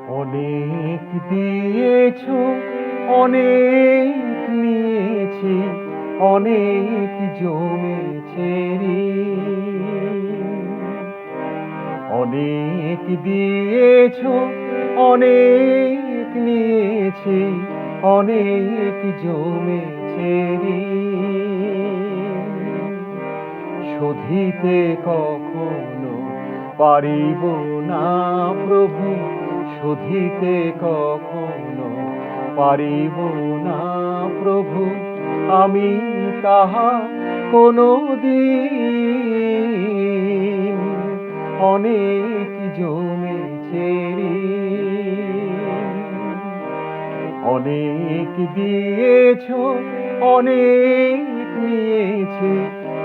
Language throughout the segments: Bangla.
অনেক দিয়েছ, অনেক নিয়েছি, অনেক জমেছে ঋণ। অনেক দিয়েছ, অনেক নিয়েছি, অনেক জমেছে ঋণ। শোধিতে কখনো পারিব না প্রভু, শোধিতে কখনো পারিব না প্রভু, আমি তাহা কোনো দিন। অনেক জমেছে ঋণ। অনেক দিয়েছ, অনেক নিয়েছি,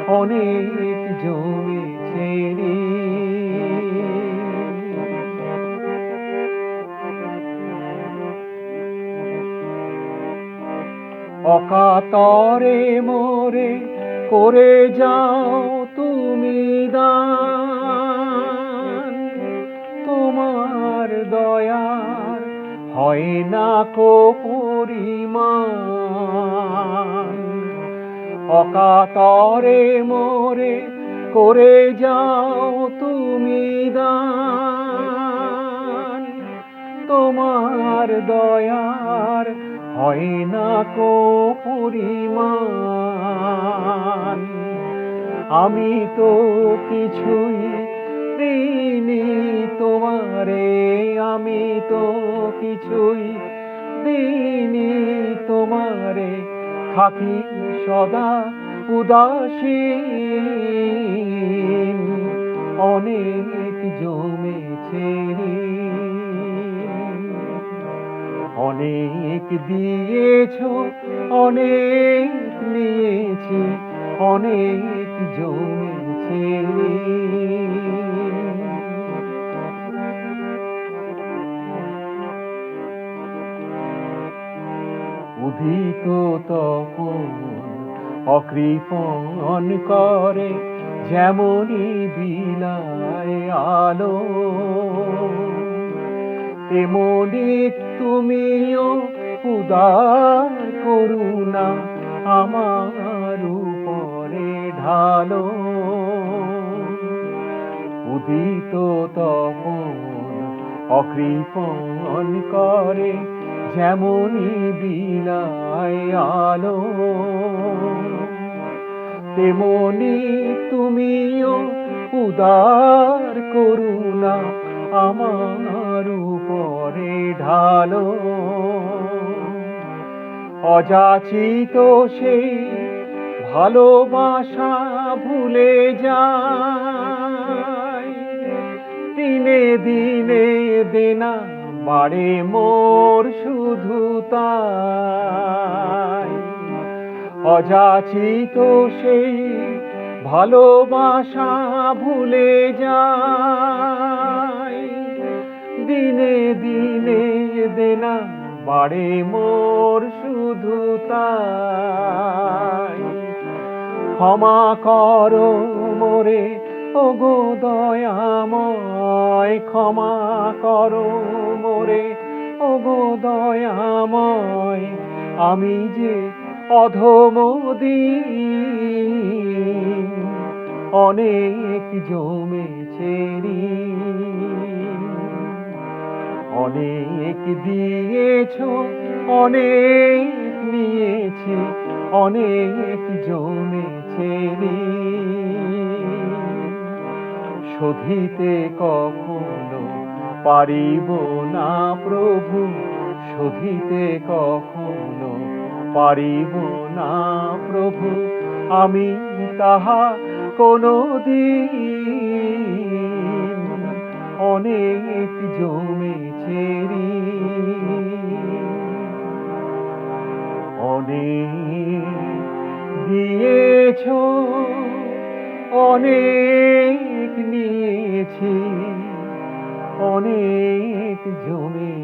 অনেক জমেছে ঋণ। অকাতরে মোরে করে যাও তুমি দান, তোমার দয়ার হয় না কো পরিমাণ। অকাতরে মোরে করে যাও তুমি দান, তোমার দয়ার হয় না কো পরিমাণ। আমি তো কিছুই দিইনি তোমারে, আমি তো কিছুই দিইনি তোমারে, থাকি সদা উদাসীন। অনেক জমেছে ঋণ। অনেক দিয়েছ, অনেক নিয়েছি, অনেক জমেছে ঋণ। উদিত তখন অকৃপণ করে, যেমনই বিলায় আলো, তেমনি তুমিও উদার করুণা আমার উপরে ঢালো। উদিত তখন অকৃপণ করে, যেমনই বিলায় আলো, তেমনি তুমিও উদার করুণা আমার উপরে ঢালো। অযাচিত সেই ভালোবাসা ভুলে যায়, দিনে দিনে দেনা বাড়ে মোর শুধু তাই। অযাচিত সেই ভালোবাসা ভুলে যায়, দিনে দিনে দেনা বাড়ে মোর শুধু তাই। ক্ষমা করো মোরে ওগো দয়াময়, ক্ষমা করো মোরে ওগো দয়াময়, আমি যে অধম দিন। অনেক জমেছে ঋণ। অনেক দিয়েছ, অনেক নিয়েছি, অনেক জমেছে ঋণ। শোধিতে কখনো পারিব না প্রভু, শোধিতে কখনো পারিব না প্রভু, আমি তাহা কোনো দিন। অনেক জমেছে ঋণ। অনেক দিয়েছ, অনেক নিয়েছি, অনেক জমে